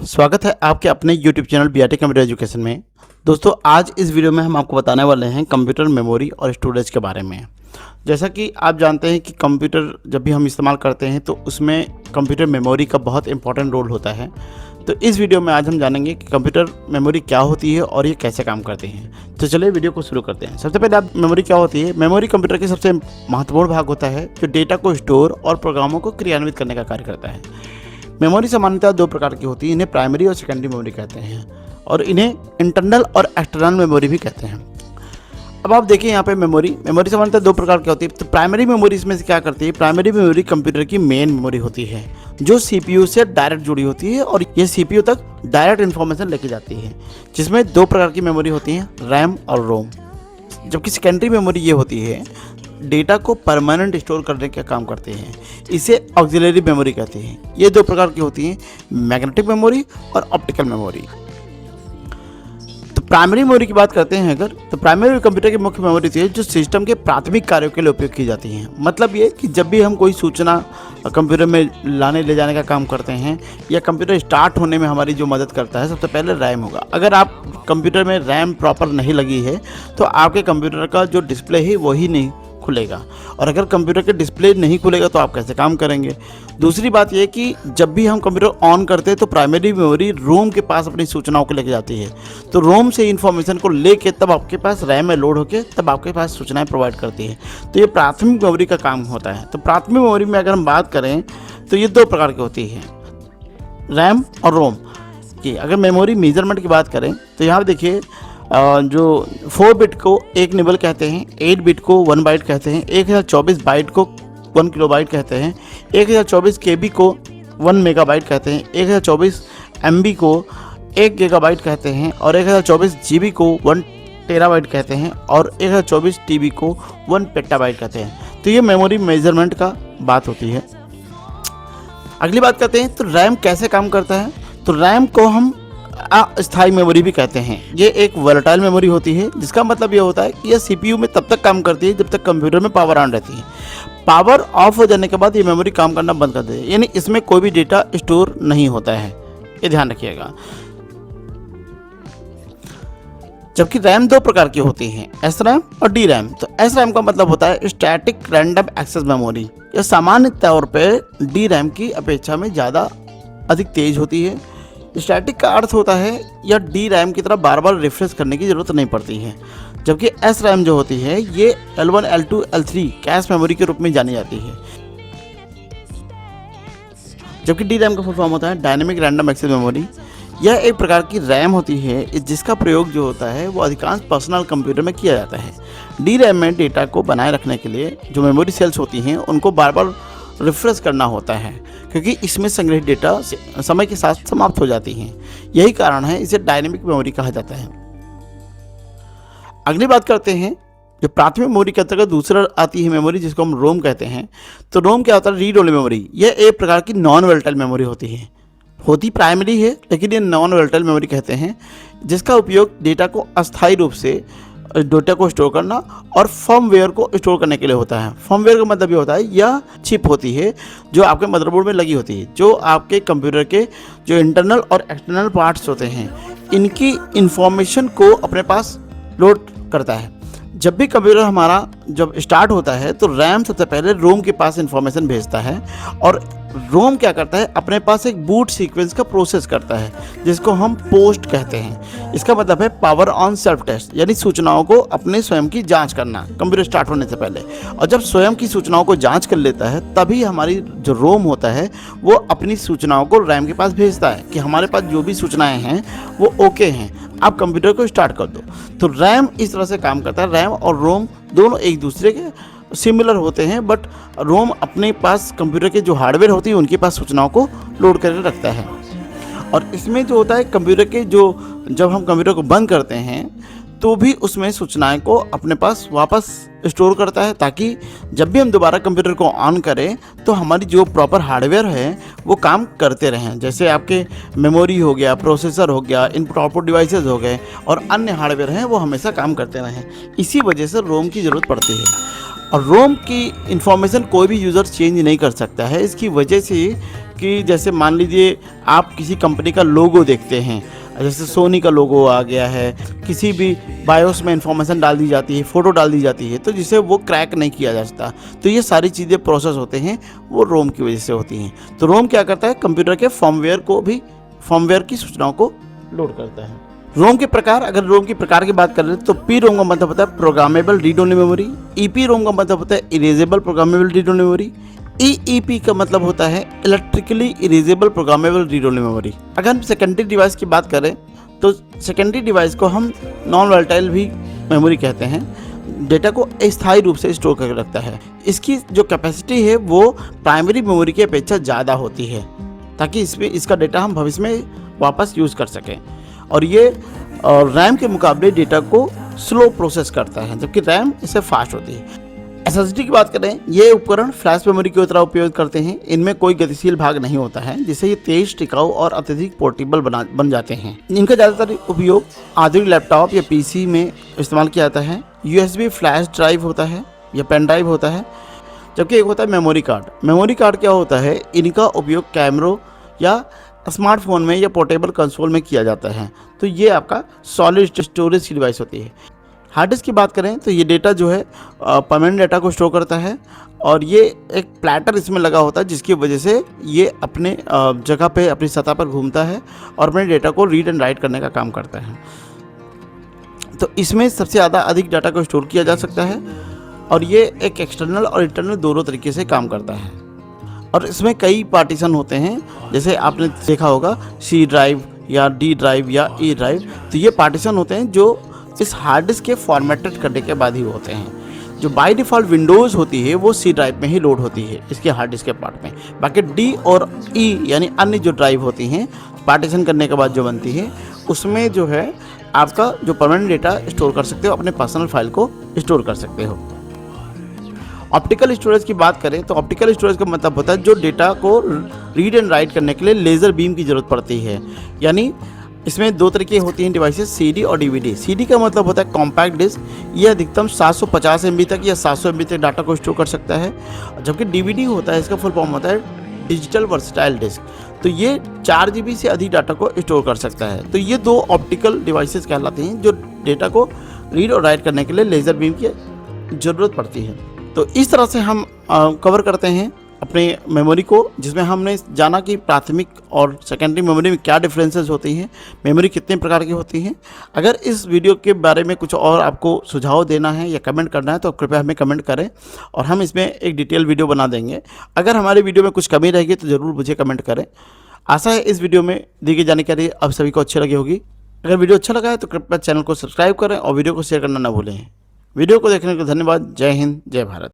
स्वागत है आपके अपने YouTube channel BRT computer education में। दोस्तों, आज इस वीडियो में हम आपको बताने वाले हैं कंप्यूटर मेमोरी और स्टोरेज के बारे में। जैसा कि आप जानते हैं कि कंप्यूटर जब भी हम इस्तेमाल करते हैं तो उसमें कंप्यूटर मेमोरी का बहुत इंपॉर्टेंट रोल होता है। तो इस वीडियो में आज हम जानेंगे कि कंप्यूटर मेमोरी क्या होती है और ये कैसे काम करती है। तो चलिए वीडियो को शुरू करते हैं। सबसे पहले आप मेमोरी क्या होती है। मेमोरी कंप्यूटर के सबसे महत्वपूर्ण भाग होता है जो डेटा को स्टोर और प्रोग्रामों को क्रियान्वित करने का कार्य करता है। मेमोरी सामान्यतः दो प्रकार की होती है, इन्हें प्राइमरी और सेकेंडरी मेमोरी कहते हैं और इन्हें इंटरनल और एक्सटर्नल मेमोरी भी कहते हैं। अब आप देखिए यहाँ पे मेमोरी सामान्यतः दो प्रकार की होती है। तो प्राइमरी मेमोरी इसमें से क्या करती है, प्राइमरी मेमोरी कंप्यूटर की मेन मेमोरी होती है जो सीपीयू से डायरेक्ट जुड़ी होती है और ये सीपीयू तक डायरेक्ट इन्फॉर्मेशन लेके जाती है, जिसमें दो प्रकार की मेमोरी होती हैं, रैम और रोम। जबकि सेकेंडरी मेमोरी ये होती है डेटा को परमानेंट स्टोर करने का काम करते हैं, इसे ऑक्सिलरी मेमोरी कहते हैं। ये दो प्रकार की होती हैं, मैग्नेटिक मेमोरी और ऑप्टिकल मेमोरी। तो प्राइमरी मेमोरी की बात करते हैं अगर, तो प्राइमरी कंप्यूटर की मुख्य मेमोरी होती है जो सिस्टम के प्राथमिक कार्यों के लिए उपयोग की जाती है। मतलब ये कि जब भी हम कोई सूचना कंप्यूटर में लाने ले जाने का काम करते हैं या कंप्यूटर स्टार्ट होने में हमारी जो मदद करता है, सबसे पहले रैम होगा। अगर आप कंप्यूटर में रैम प्रॉपर नहीं लगी है तो आपके कंप्यूटर का जो डिस्प्ले है वही नहीं खुलेगा, और अगर कंप्यूटर के डिस्प्ले नहीं खुलेगा तो आप कैसे काम करेंगे। दूसरी बात यह कि जब भी हम कंप्यूटर ऑन करते हैं तो प्राइमरी मेमोरी रोम के पास अपनी सूचनाओं को लेके जाती है, तो रोम से इन्फॉर्मेशन को लेके तब आपके पास रैम में लोड होकर तब आपके पास सूचनाएं प्रोवाइड करती है। तो ये प्राथमिक मेमोरी का काम होता है। तो प्राथमिक मेमोरी में अगर हम बात करें तो ये दो प्रकार की होती है, रैम और रोम की। अगर मेमोरी मेजरमेंट की बात करें तो यहाँ देखिए जो 4 बिट को 1 निबल कहते हैं, 8 बिट को 1 बाइट कहते हैं, 1024 बाइट को 1 किलोबाइट कहते हैं, 1024 केबी को 1 मेगाबाइट कहते हैं, 1024 एमबी को 1 गीगाबाइट कहते हैं और 1024 जीबी को 1 टेराबाइट कहते हैं और 1024 टीबी को 1 पेटाबाइट कहते हैं। तो ये मेमोरी मेजरमेंट का बात होती है। अगली बात करते हैं तो रैम कैसे काम करता है। तो रैम को हम अस्थायी मेमोरी भी कहते हैं। ये एक वोलेटाइल मेमोरी होती है, जिसका मतलब ये होता है कि यह सीपीयू में तब तक काम करती है जब तक कंप्यूटर में पावर ऑन रहती है। पावर ऑफ हो जाने के बाद ये मेमोरी काम करना बंद कर देती है, यानी इसमें कोई भी डेटा स्टोर नहीं होता है, ये ध्यान रखिएगा। जबकि रैम दो प्रकार की होती हैं, एस रैम और डी रैम। तो एस रैम का मतलब होता है स्टैटिक रैंडम एक्सेस मेमोरी। यह सामान्य तौर पर डी रैम की अपेक्षा में ज़्यादा अधिक तेज होती है। स्टैटिक का अर्थ होता है या डी रैम की तरह बार बार रिफ्रेश करने की ज़रूरत नहीं पड़ती है। जबकि एस रैम जो होती है ये L1, L2, L3 cache memory के रूप में जानी जाती है। जबकि डी रैम का फुल फॉर्म होता है डायनेमिक रैंडम एक्सेस मेमोरी। यह एक प्रकार की रैम होती है जिसका प्रयोग जो होता है वो अधिकांश पर्सनल कंप्यूटर में किया जाता है। डी रैम में डेटा को बनाए रखने के लिए जो मेमोरी सेल्स होती हैं उनको बार बार रिफ्रेश करना होता है, क्योंकि इसमें संग्रहित डेटा समय के साथ समाप्त हो जाती हैं। यही कारण है इसे डायनेमिक मेमोरी कहा जाता है। अगली बात करते हैं जो प्राथमिक मेमोरी के अंतर्गत दूसरा आती है मेमोरी, जिसको हम रोम कहते हैं। तो रोम क्या होता है, रीड ओनली मेमोरी। यह एक प्रकार की नॉन वोलेटाइल मेमोरी होती प्राइमरी है, लेकिन ये नॉन वोलेटाइल मेमोरी कहते हैं, जिसका उपयोग डेटा को अस्थायी रूप से डेटा को स्टोर करना और फर्मवेयर को स्टोर करने के लिए होता है। फर्मवेयर का मतलब ये होता है यह चिप होती है जो आपके मदरबोर्ड में लगी होती है, जो आपके कंप्यूटर के जो इंटरनल और एक्सटर्नल पार्ट्स होते हैं इनकी इंफॉर्मेशन को अपने पास लोड करता है। जब भी कंप्यूटर हमारा जब स्टार्ट होता है तो रैम सबसे पहले रोम के पास इंफॉर्मेशन भेजता है और रोम क्या करता है, अपने पास एक बूट सीक्वेंस का प्रोसेस करता है जिसको हम पोस्ट कहते हैं। इसका मतलब है पावर ऑन सेल्फ टेस्ट, यानी सूचनाओं को अपने स्वयं की जांच करना कंप्यूटर स्टार्ट होने से पहले। और जब स्वयं की सूचनाओं को जांच कर लेता है तभी हमारी जो रोम होता है वो अपनी सूचनाओं को रैम के पास भेजता है कि हमारे पास जो भी सूचनाएं हैं वो ओके हैं, आप कंप्यूटर को स्टार्ट कर दो। तो रैम इस तरह से काम करता है। रैम और रोम दोनों एक दूसरे के सिमिलर होते हैं, बट रोम अपने पास कंप्यूटर के जो हार्डवेयर होती है उनके पास सूचनाओं को लोड करके रखता है। और इसमें जो होता है कंप्यूटर के जब हम कंप्यूटर को बंद करते हैं तो भी उसमें सूचनाएं को अपने पास वापस स्टोर करता है, ताकि जब भी हम दोबारा कंप्यूटर को ऑन करें तो हमारी जो प्रॉपर हार्डवेयर है वो काम करते रहें। जैसे आपके मेमोरी हो गया, प्रोसेसर हो गया, इनपुट आउटपुट डिवाइसेस हो गए और अन्य हार्डवेयर हैं वो हमेशा काम करते रहें। इसी वजह से रोम की ज़रूरत पड़ती है। और रोम की इंफॉर्मेशन कोई भी यूज़र चेंज नहीं कर सकता है। इसकी वजह से कि जैसे मान लीजिए आप किसी कंपनी का लोगो देखते हैं, जैसे सोनी का लोगो आ गया है, किसी भी बायोस में इंफॉर्मेशन डाल दी जाती है, फ़ोटो डाल दी जाती है, तो जिसे वो क्रैक नहीं किया जा सकता। तो ये सारी चीज़ें प्रोसेस होते हैं वो रोम की वजह से होती हैं। तो रोम क्या करता है, कंप्यूटर के फर्मवेयर की सूचनाओं को लोड करता है। रोम के प्रकार, अगर रोम के प्रकार की बात कर रहे हैं तो पी रोम का मतलब होता है programmable read only memory, EPROM का मतलब होता है erasable programmable read only memory, EEP का मतलब होता है electrically erasable programmable read only memory. अगर हम सेकेंडरी डिवाइस की बात करें तो सेकेंडरी डिवाइस को हम नॉन वोलेटाइल भी मेमोरी कहते हैं, डेटा को अस्थायी रूप से स्टोर करके रखता है। इसकी जो कैपेसिटी है वो प्राइमरी मेमोरी की अपेक्षा ज़्यादा होती है, ताकि इसका डेटा हम भविष्य में वापस यूज़ कर सकें। और ये रैम के मुकाबले डेटा को स्लो प्रोसेस करता है, जबकि रैम इससे फास्ट होती है। एसएसडी की बात करें, ये उपकरण फ्लैश मेमोरी की तरह उपयोग करते हैं। इनमें कोई गतिशील भाग नहीं होता है, जिससे ये तेज, टिकाऊ और अत्यधिक पोर्टेबल बन जाते हैं। इनका ज़्यादातर उपयोग आधुनिक लैपटॉप या पीसी में इस्तेमाल किया जाता है। यूएसबी फ्लैश ड्राइव होता है या पेन ड्राइव होता है, जबकि एक होता है मेमोरी कार्ड। मेमोरी कार्ड क्या होता है, इनका उपयोग कैमरों या स्मार्टफोन में या पोर्टेबल कंसोल में किया जाता है। तो ये आपका सॉलिड स्टोरेज की डिवाइस होती है। हार्ड डिस्क की बात करें तो ये डेटा जो है परमानेंट डेटा को स्टोर करता है, और ये एक प्लेटर इसमें लगा होता है, जिसकी वजह से ये अपने जगह पे, अपनी सतह पर घूमता है और अपने डेटा को रीड एंड राइट करने का काम करता है। तो इसमें सबसे ज़्यादा अधिक डाटा को स्टोर किया जा सकता है, और ये एक एक्सटर्नल और इंटरनल दोनों तरीके से काम करता है। और इसमें कई पार्टीशन होते हैं, जैसे आपने देखा होगा सी ड्राइव या डी ड्राइव या ई ड्राइव। तो ये पार्टीशन होते हैं जो इस हार्ड डिस्क के फॉर्मेटेड करने के बाद ही होते हैं। जो बाय डिफ़ॉल्ट विंडोज़ होती है वो सी ड्राइव में ही लोड होती है, इसके हार्ड डिस्क के पार्ट में। बाकी डी और ई यानी अन्य जो ड्राइव होती हैं पार्टीशन करने के बाद जो बनती है, उसमें जो है आपका जो परमानेंट डेटा स्टोर कर सकते हो, अपने पर्सनल फाइल को स्टोर कर सकते हो। ऑप्टिकल स्टोरेज की बात करें तो ऑप्टिकल स्टोरेज का मतलब होता है जो डेटा को रीड एंड राइट करने के लिए लेज़र बीम की ज़रूरत पड़ती है। यानी इसमें दो तरीके होती हैं डिवाइसेस, सीडी और डीवीडी। सीडी का मतलब होता है कॉम्पैक्ट डिस्क, ये अधिकतम 750 MB तक या 700 MB तक डाटा को स्टोर कर सकता है, जबकि डीवीडी होता है, इसका फुल फॉर्म होता है डिजिटल वर्सटाइल डिस्क। तो ये 4 GB से अधिक डाटा को स्टोर कर सकता है। तो ये दो ऑप्टिकल डिवाइसेस कहलाते हैं जो डेटा को रीड और राइट करने के लिए लेज़र बीम की ज़रूरत पड़ती है। तो इस तरह से हम कवर करते हैं अपने मेमोरी को, जिसमें हमने जाना कि प्राथमिक और सेकेंडरी मेमोरी में क्या डिफरेंसेस होती हैं, मेमोरी कितने प्रकार की होती हैं। अगर इस वीडियो के बारे में कुछ और आपको सुझाव देना है या कमेंट करना है तो कृपया हमें कमेंट करें, और हम इसमें एक डिटेल वीडियो बना देंगे। अगर हमारी वीडियो में कुछ कमी रहेगी तो ज़रूर मुझे कमेंट करें। आशा है इस वीडियो में दी गई जानकारी आप सभी को अच्छी लगी होगी। अगर वीडियो अच्छा लगा है तो कृपया चैनल को सब्सक्राइब करें और वीडियो को शेयर करना न भूलें। वीडियो को देखने के लिए धन्यवाद। जय हिंद, जय भारत।